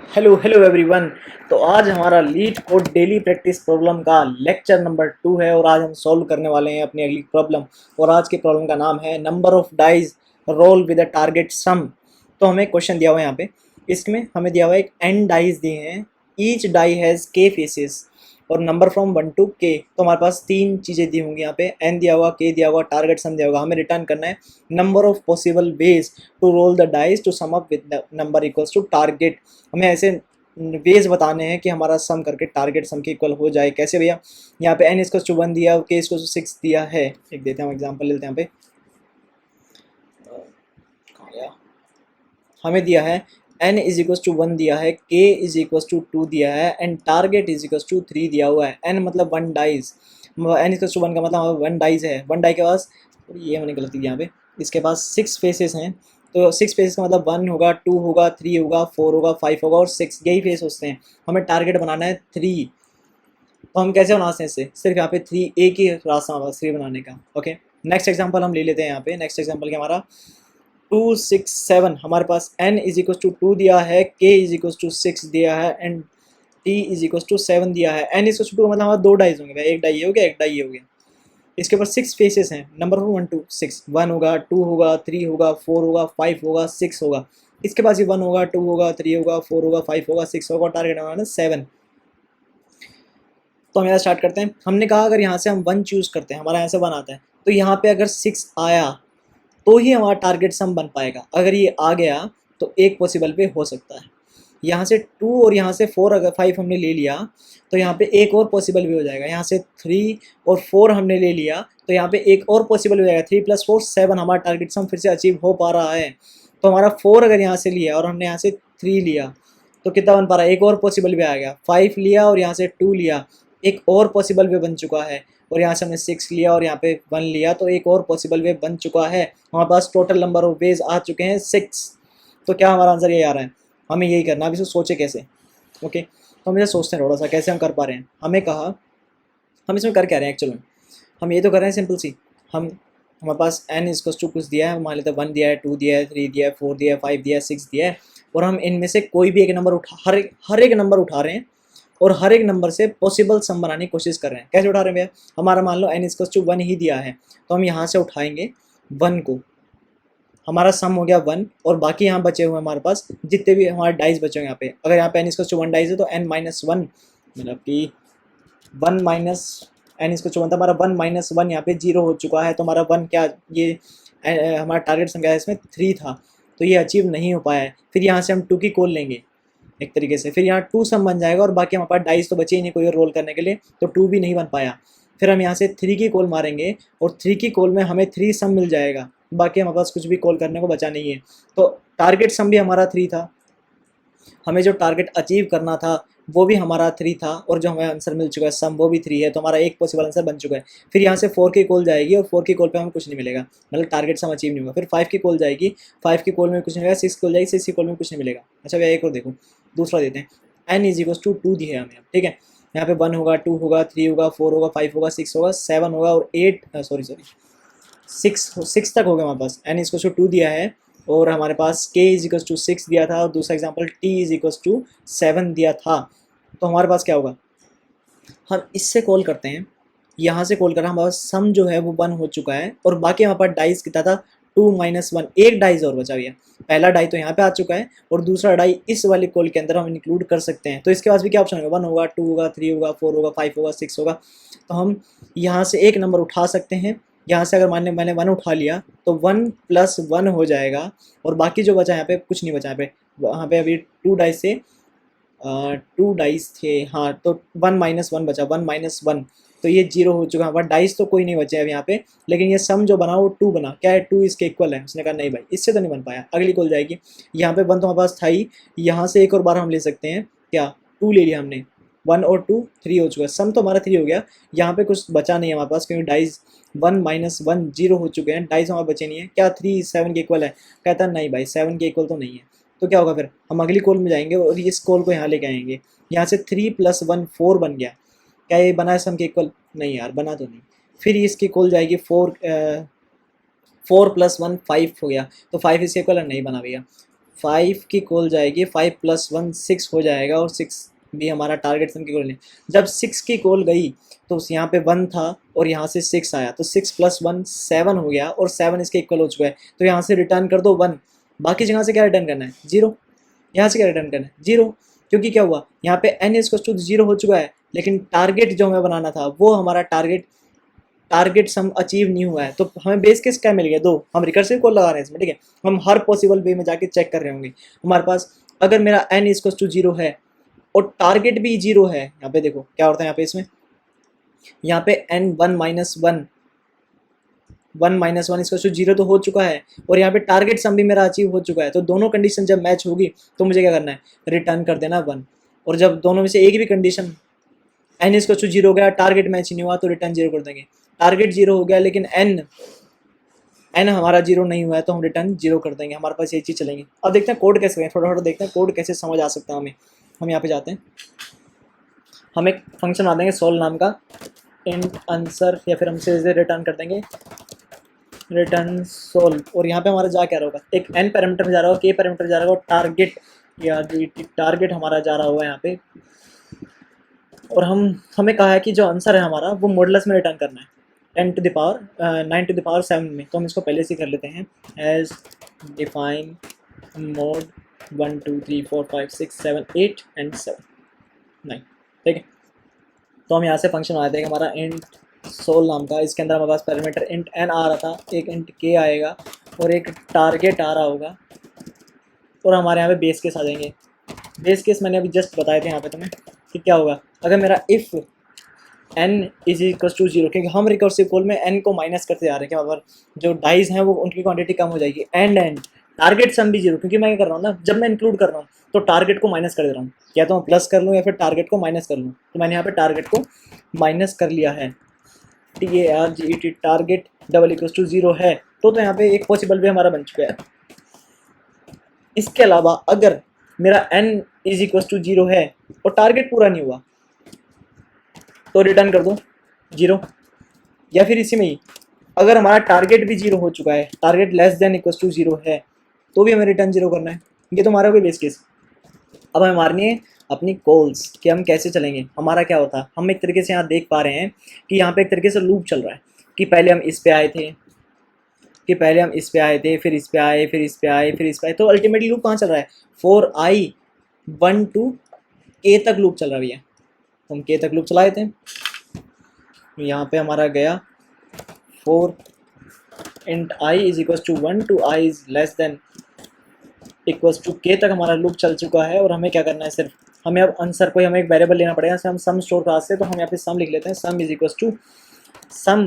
Hello hello everyone. तो आज हमारा leet code daily practice problem का लेक्चर नंबर 2 है और आज हम सॉल्व करने वाले हैं अपनी अगली प्रॉब्लम। और आज की प्रॉब्लम का नाम है number of dice roll with a target sum. तो हमें क्वेश्चन दिया हुआ है यहाँ पे, इसमें हमें दिया हुआ है एक एन डाइज दिए हैं, ईच डाई हैज़ के फेसेस और नंबर फ्रॉम 1 to k। तो हमारे पास तीन चीज़ें दी होंगी यहाँ पे, एन दिया हुआ, के दिया हुआ, टारगेट सम दिया होगा। हमें रिटर्न करना है number of possible ways to roll the dies to sum up with number equals to target. हमें ऐसे वेज बताने हैं कि हमारा सम करके टारगेट सम के इक्वल हो जाए। कैसे भैया? यहाँ पे एन इसको 1 दिया, के इसको 6 दिया है। एक देते हैं एग्जांपल लेते हैं। यहाँ पे कहाँ गया? हमें दिया है n इज इक्वल टू 1 दिया है, k इज इक्वल टू 2 दिया है and target is equal to 3 दिया हुआ है। n मतलब 1 dies, n is equal to 1 का मतलब 1 डाइज है। 1 डाई के पास, ये मैंने गलती की यहाँ पे, इसके पास 6 फेसेस हैं। तो 6 फेसेस का मतलब 1 होगा, 2 होगा, 3 होगा, 4 होगा, 5 होगा और 6, यही फेस होते हैं। हमें टारगेट बनाना है 3। तो हम कैसे बनाते हैं इससे? सिर्फ यहाँ पे 3, एक ही रास्ता हमारा 3 बनाने का। ओके, नेक्स्ट एग्जांपल हम ले लेते हैं। यहाँ पे नेक्स्ट एग्जांपल क्या हमारा 2 6 7। हमारे पास n इज इक्वल टू 2 दिया है, k इज इक्वल टू 6 दिया है and t is equal to 7 दिया है। n इज इक्वल टू मतलब हमारा 2 डाइज होंगे, एक डाई ये हो गया, एक डाई ये हो गया। इसके ऊपर 6 फेसेस हैं, नंबर 1 to 6, 1 होगा, 2 होगा, 3 होगा, 4 होगा, 5 होगा, 6 होगा। इसके पास ये 1 होगा, 2 होगा, 3 होगा, 4 होगा, 5 होगा, 6 होगा, टारगेट हमारा 7। तो हम यहाँ स्टार्ट करते हैं। हमने कहा अगर यहाँ से हम 1 चूज़ करते हैं, हमारा यहाँ से 1 आता है, तो यहाँ पे अगर 6 आया तो ही हमारा टारगेट सम बन पाएगा। अगर ये आ गया तो एक पॉसिबल पे हो सकता है। यहाँ से 2 और यहाँ से 4, अगर 5 हमने ले लिया तो यहाँ पे एक और पॉसिबल भी हो जाएगा। यहाँ से 3 और 4 हमने ले लिया तो यहाँ पे एक और पॉसिबल हो जाएगा। 3 + 4 7, हमारा टारगेट सम फिर से अचीव हो पा रहा है। तो हमारा 4 अगर यहाँ से लिया और हमने यहाँ से 3 लिया तो कितना बन पा रहा है? एक और पॉसिबल भी आ गया। 5 लिया और यहाँ से 2 लिया, एक और पॉसिबल वे बन चुका है। और यहाँ से हमने 6 लिया और यहाँ पे 1 लिया तो एक और पॉसिबल वे बन चुका है। हमारे पास टोटल नंबर ऑफ वेज आ चुके हैं 6। तो क्या हमारा आंसर ये आ रहा है? हमें यही करना। अब इसे सोचे कैसे। ओके, तो हम इसे सोचते हैं थोड़ा सा कैसे हम कर पा रहे हैं। हमें कहा हम इसमें कर क्या रहे हैं एक्चुअली? हम ये तो कर रहे हैं सिंपल सी, हम हमारे पास n इज टू कुछ दिया है, मान लेते हैं 1 दिया है, 2 दिया है, 3 दिया है, 4 दिया है, 5 दिया है, 6 दिया है। और हम इनमें से कोई भी एक नंबर उठा, हर एक नंबर उठा रहे हैं और हर एक नंबर से पॉसिबल सम बनाने की कोशिश कर रहे हैं। कैसे उठा रहे हैं भैया? हमारा मान लो n इज टू 1 ही दिया है, तो हम यहाँ से उठाएंगे 1 को, हमारा सम हो गया 1 और बाकी यहाँ बचे हुए हमारे पास जितने भी हमारे डाइस बचे हुए यहाँ पे। अगर यहाँ पे n इज टू 1 डाइस है तो n - 1 मतलब कि 1 माइनस n इसको 1 था, हमारा 1 - 1 यहाँ पे 0 हो चुका है। तो हमारा 1 क्या, ये हमारा टारगेट सम क्या है इसमें? 3 था, तो ये अचीव नहीं हो पाया है। फिर यहाँ से हम 2 की कॉल लेंगे एक तरीके से, फिर यहाँ 2 सम बन जाएगा और बाकी हमारे पास डाइस तो बचे ही नहीं कोई और रोल करने के लिए, तो 2 भी नहीं बन पाया। फिर हम यहाँ से 3 की कॉल मारेंगे और 3 की कॉल में हमें 3 सम मिल जाएगा, बाकी हमारे पास कुछ भी कॉल करने को बचा नहीं है। तो टारगेट सम भी हमारा 3 था, हमें जो टारगेट अचीव करना था वो भी हमारा 3 था और जो हमें आंसर मिल चुका है सम वो भी 3 है। तो हमारा एक पॉसिबल आंसर बन चुका है। फिर यहाँ से 4 की कॉल जाएगी और 4 की कॉल पे हमें कुछ नहीं मिलेगा, मतलब टारगेट सम अचीव नहीं होगा। फिर 5 की कॉल जाएगी, 5 की कॉल में कुछ नहीं मिलेगा। 6 की कॉल जाएगी, 6 की कॉल में कुछ नहीं मिलेगा। अच्छा भैया एक और देखो, दूसरा देते हैं। n इज इक्वल टू 2 दी है हमें, ठीक है। यहाँ पे 1 होगा, 2 होगा, 3 होगा, 4 होगा, 5 होगा, 6 होगा, 7 होगा और 8 सॉरी 6 तक हो गया हमारे पास। n इज इक्वल टू 2 दिया है और हमारे पास k इज इक्वल टू 6 दिया था और दूसरा example t is equal to 7 दिया था। तो हमारे पास क्या होगा? हम इससे कॉल करते हैं, यहाँ से कॉल कर रहा हमारे पास सम जो है वो 1 हो चुका है और बाकी हमारे पास डाइस कितना था? 2 - 1, एक डाइस और बचा हुआ है। पहला डाई तो यहाँ पे आ चुका है और दूसरा डाई इस वाली कॉल के अंदर हम इंक्लूड कर सकते हैं। तो इसके पास भी क्या ऑप्शन होगा? 1 होगा, 2 होगा, 3 होगा, 4 होगा, 5 होगा, 6 होगा। तो हम यहाँ से एक नंबर उठा सकते हैं। यहाँ से अगर मान लें मैंने 1 उठा लिया तो 1 + 1 हो जाएगा और बाकी जो बचा यहाँ पे कुछ नहीं बचा। यहाँ पे अभी 2 डाइस से 2 डाइस थे, हाँ, तो 1 - 1 बचा, 1 - 1, तो ये 0 हो चुका है। हमारा डाइस तो कोई नहीं बचे अब यहाँ पे, लेकिन ये सम जो बना वो 2 बना। क्या है? 2 इसके इक्वल है। उसने कहा नहीं भाई इससे तो नहीं बन पाया, अगली कॉल जाएगी। यहाँ पे 1 तो हमारे पास था ही, यहाँ से एक और बार हम ले सकते हैं। क्या? 2 ले लिया हमने, 1 और 2 3 हो चुका है। सम तो हमारा 3 हो गया, यहाँ पे कुछ बचा नहीं है हमारे पास क्योंकि डाइस 1 - 1 0 हो चुके हैं, डाइस हमारे बचे नहीं है। क्या 3 7 के इक्वल है? कहता है नहीं भाई 7 के इक्वल तो नहीं है। तो क्या होगा? फिर हम अगली कॉल में जाएंगे और इस कॉल को यहाँ लेके आएंगे। यहाँ से 3 + 1 4 बन गया। क्या ये बना है सम के इक्वल? नहीं यार, बना तो नहीं। फिर इसकी कॉल जाएगी 4 + 1 5 हो गया, तो 5 इसके इक्वल नहीं बना भैया। 5 की कॉल जाएगी, 5 + 1 6 हो जाएगा और 6 भी हमारा टारगेट सम की कॉल नहीं। जब 6 की कॉल गई तो उस यहाँ पे 1 था और यहाँ से 6 आया, तो 6 + 1 7 हो गया और 7 इसके इक्वल हो चुका है। तो यहाँ से रिटर्न कर दो 1, बाकी जगह से क्या रिटर्न करना है 0, यहाँ से क्या रिटर्न करना है 0, क्योंकि क्या हुआ यहाँ पे n = 0 हो चुका है, लेकिन टारगेट जो हमें बनाना था वो हमारा टारगेट सम अचीव नहीं हुआ है। तो हमें बेस केस क्या मिल गया 2, हम रिकर्सिव कॉल लगा रहे हैं इसमें, ठीक है। हम हर पॉसिबल वे में जाके चेक कर रहे होंगे हमारे पास, अगर मेरा n = 0 है और टारगेट भी 0 है, यहाँ पे देखो क्या होता है, यहाँ पे इसमें यहाँ पे n 1 - 1 = 0 तो हो चुका है और यहाँ पे टारगेट सम भी मेरा अचीव हो चुका है। तो दोनों कंडीशन जब मैच होगी तो मुझे क्या करना है, रिटर्न कर देना 1। और जब दोनों में से एक भी कंडीशन n = 0 हो गया, टारगेट मैच नहीं हुआ, तो रिटर्न 0 कर देंगे। टारगेट 0 हो गया लेकिन n हमारा 0 नहीं हुआ है, तो हम रिटर्न 0 कर देंगे। हमारे पास ये चीज़ चलेंगी। अब देखते हैं कोड कैसे करें, थोड़ा थोड़ा देखते हैं कोड कैसे समझ आ सकता है हमें। हम यहाँ पे जाते हैं, हम एक फंक्शन बना देंगे सोल नाम का, इंट आंसर, या फिर हमसे इसे रिटर्न कर देंगे रिटर्न सोल। और यहाँ पे हमारा जा क्या रहा होगा, एक n पैरामीटर जा रहा होगा, k पैरामीटर जा रहा होगा, टारगेट या टारगेट हमारा जा रहा होगा यहाँ पे। और हमें कहा है कि जो आंसर है हमारा वो मॉडुलस में रिटर्न करना है 9⁷ में। तो हम इसको पहले से कर लेते हैं, एज डिफाइन मोड 1 2 3 4 5 6 7 8 एंड 7 9, ठीक है। तो हम यहाँ से फंक्शन बनाते हैं हमारा इंट सोल नाम का, इसके अंदर हमारे पास पैरामीटर इंट n आ रहा था, एक इंट k आएगा और एक टारगेट आ रहा होगा, और हमारे यहाँ पे बेस केस आ जाएंगे। बेस केस मैंने अभी जस्ट बताए थे यहाँ पे तुम्हें कि क्या होगा अगर मेरा इफ़ n = 0, क्योंकि हम रिकर्सिव कॉल में n को माइनस करते जा रहे हैं, क्या मतलब जो डाइज हैं वो उनकी क्वांटिटी कम हो जाएगी, एंड टारगेट सम भी 0, क्योंकि मैं क्या कर रहा हूँ ना, जब मैं इंक्लूड कर रहा हूँ तो टारगेट को माइनस कर दे रहा हूँ, या तो मैं प्लस कर लूँ या फिर टारगेट को माइनस कर लूँ। तो मैंने यहाँ पे टारगेट को माइनस कर लिया है, TARGET टारगेट = 0 है। तो यहाँ पे एक पॉसिबल वे हमारा बन चुका है। इसके अलावा अगर मेरा n = 0 है और टारगेट पूरा नहीं हुआ तो रिटर्न कर दो 0, या फिर इसी में ही अगर हमारा टारगेट भी 0 हो चुका है, टारगेट <= 0 है, तो भी हमें रिटर्न 0 करना है। ये तो हमारा कोई बेस केस। अब हमें मारनी है अपनी कॉल्स कि हम कैसे चलेंगे। हमारा क्या होता है, हम एक तरीके से यहाँ देख पा रहे हैं कि यहाँ पे एक तरीके से लूप चल रहा है कि पहले हम इस पे आए थे, फिर इस पे आए, फिर इस पे आए, फिर इस पे आए। तो अल्टीमेटली लूप कहाँ चल रहा है, 4i 1 to k तक लूप चल रहा है भैया। हम k तक लूप चलाए थे, यहाँ पे हमारा गया 4 int i = 1 to i <= k तक हमारा लूप चल चुका है। और हमें क्या करना है, सिर्फ हमें अब आंसर कोई हमें एक वेरिएबल लेना पड़ेगा। हम सम स्टोर क्लास से, तो हम यहाँ पे सम लिख लेते हैं, सम = सम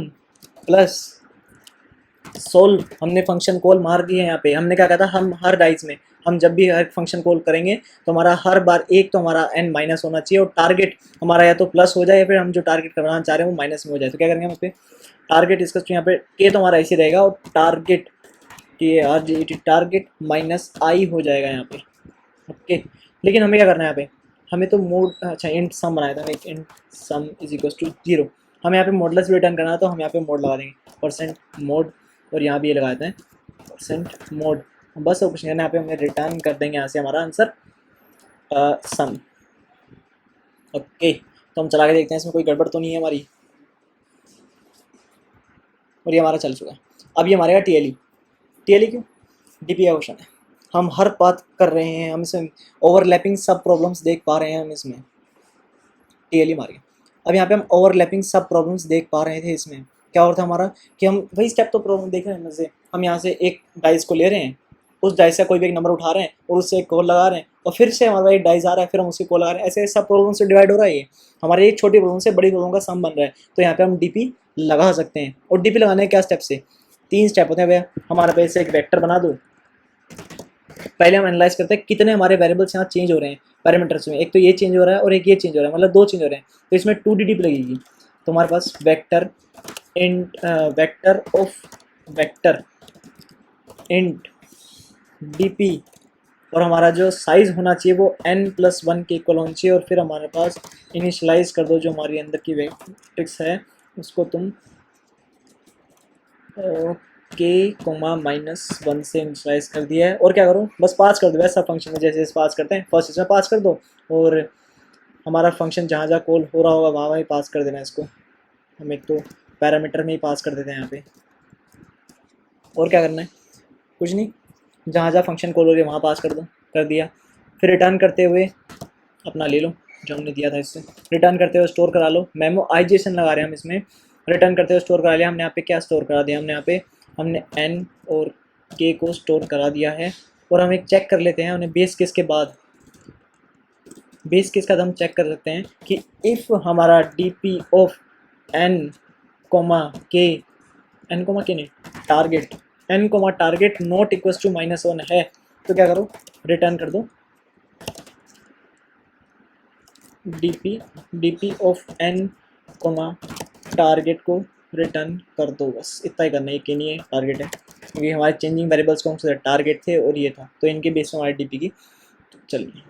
प्लस सोल। हमने फंक्शन कॉल मार दिए हैं यहाँ पे। हमने क्या कहा था, हम हर डाइस में हम जब भी हर फंक्शन कॉल करेंगे तो हमारा हर बार एक तो हमारा n माइनस होना चाहिए और टारगेट हमारा या तो प्लस हो जाए या फिर हम जो टारगेट करवाना चाह रहे हैं वो माइनस में हो जाए। तो क्या करेंगे हम उस पर टारगेट इसका यहाँ पे k तो हमारा ऐसे रहेगा और टारगेट टारगेट माइनस i हो जाएगा यहाँ पे, ओके। लेकिन हमें क्या करना है यहाँ पे, हमें तो मोड, अच्छा इंट सम बनाया था, इंट सम = 0। हमें यहाँ पे मॉडुलस रिटर्न करना है, तो हम यहाँ पे मोड लगा देंगे %mod, और यहाँ भी ये लगा देते हैं %mod। बस और कुछ नहीं करना, यहाँ पे हमें रिटर्न कर देंगे यहाँ से हमारा आंसर सम, ओके। तो हम चला के देखते हैं इसमें कोई गड़बड़ तो नहीं है हमारी, और ये हमारा चल चुका है। अब ये हमारे TLE क्यों, DP का क्वेश्चन है। हम हर बात कर रहे हैं, हम इसमें ओवरलैपिंग सब प्रॉब्लम्स देख पा रहे हैं, हम इसमें TLE मार गए। अब यहाँ पे हम ओवरलैपिंग सब प्रॉब्लम्स देख पा रहे थे। इसमें क्या हो रहा था हमारा कि हम वही स्टेप तो प्रॉब्लम देख रहे हैं मजे। हम यहाँ से एक डाइस को ले रहे हैं, उस डाइस से कोई भी एक नंबर उठा रहे हैं और उससे एक कॉल लगा रहे हैं, और फिर से हमारा एक डाइस आ रहा है, फिर हम उसकी कॉल लगा रहे हैं। ऐसे सब प्रॉब्लम से डिवाइड हो रहा है। ये हमारे एक छोटी प्रॉब्लम से बड़ी प्रॉब्लम का सम बन रहा है। तो यहाँ पे हम DP लगा सकते हैं। और DP लगाने के क्या स्टेप से, 3 स्टेप होते हैं भैया। हमारे पे से एक वेक्टर बना दो, पहले हम एनालाइज करते हैं कितने हमारे वेरिएबल्स यहाँ चेंज हो रहे हैं पैरामीटर्स में। एक तो ये चेंज हो रहा है और एक ये चेंज हो रहा है, मतलब 2 चेंज हो रहे हैं। तो इसमें 2D DP लगेगी। तो हमारे पास वेक्टर इंट DP, और हमारा जो साइज़ होना चाहिए वो n+1 के इक्वल होना चाहिए। और फिर हमारे पास इनिशियलाइज कर दो जो हमारी अंदर की मैट्रिक्स है उसको तुम, के कोमा -1 से इनिशियलाइज कर दिया है। और क्या करूँ, बस पास कर दो वैसा फंक्शन में जैसे पास करते हैं, फर्स्ट इसमें पास कर दो और हमारा फंक्शन जहाँ जहाँ कॉल हो रहा होगा वहाँ वहीं पास कर देना है इसको। हम एक तो पैरामीटर में ही पास कर देते हैं यहाँ पे। और क्या करना है, कुछ नहीं, जहाँ जहाँ फंक्शन कॉल हो रही है वहाँ पास कर दो, कर दिया। फिर रिटर्न करते हुए अपना ले लो जो हमने दिया था, इससे रिटर्न करते हुए स्टोर करा लो। मेमोआइजेशन लगा रहे हैं हम इसमें, रिटर्न करते हुए स्टोर करा लिया हमने। यहाँ पे क्या स्टोर करा दिया हमने, यहाँ पे हमने n और k को स्टोर करा दिया है। और हम एक चेक कर लेते हैं उन्हें बेस केस के बाद, बेस केस का हम चेक कर सकते हैं कि इफ़ हमारा D of n comma K, n comma K नहीं, target n comma target not equals to -1 है, तो क्या करो, रिटर्न कर दो D of n comma target को रिटर्न कर दो। बस इतना ही करना है, कि नहीं है टारगेट है, क्योंकि हमारे चेंजिंग वेरिएबल्स कौन से टारगेट थे और ये था, तो इनके बेस में हमारे डीपी की। तो चलिए,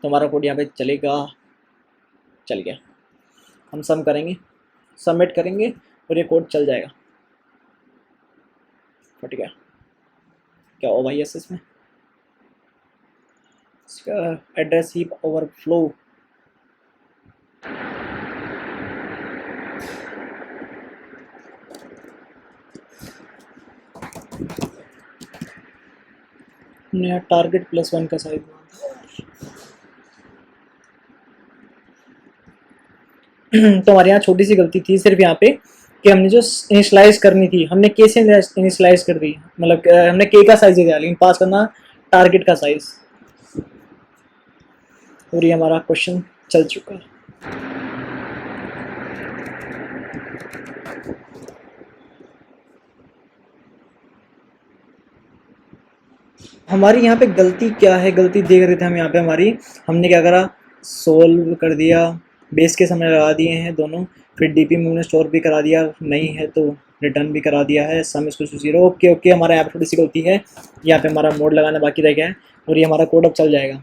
तो हमारा कोड यहाँ पे चलेगा, चल गया। हम सम करेंगे, सबमिट करेंगे और ये कोड चल जाएगा। फट गया, क्या ओ भाई एस में इसका एड्रेस हीप ओवरफ्लो। नया टारगेट +1 का साइज। तो हमारे यहाँ छोटी सी गलती थी सिर्फ यहाँ पे कि हमने जो इनिशलाइज करनी थी हमने के से इनिशलाइज कर दी, मतलब हमने के का साइज दिया लेकिन पास करना टारगेट का साइज। और ये हमारा क्वेश्चन चल चुका है। हमारी यहाँ पे गलती क्या है, गलती देख रहे थे हम यहाँ पे हमारी, हमने क्या करा, सोल्व कर दिया, बेस केस हमने लगा दिए हैं दोनों, फिर डीपी में हमने स्टोर भी करा दिया, नहीं है तो रिटर्न भी करा दिया है, सम इसको 0। ओके ओके, हमारा यहाँ पे थोड़ी सी गलती है, यहाँ पे हमारा मोड लगाना बाकी रह गया है और ये हमारा कोड अब चल जाएगा।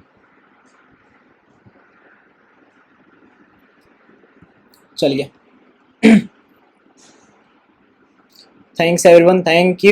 चलिए, थैंक्स एवरीवन, थैंक यू।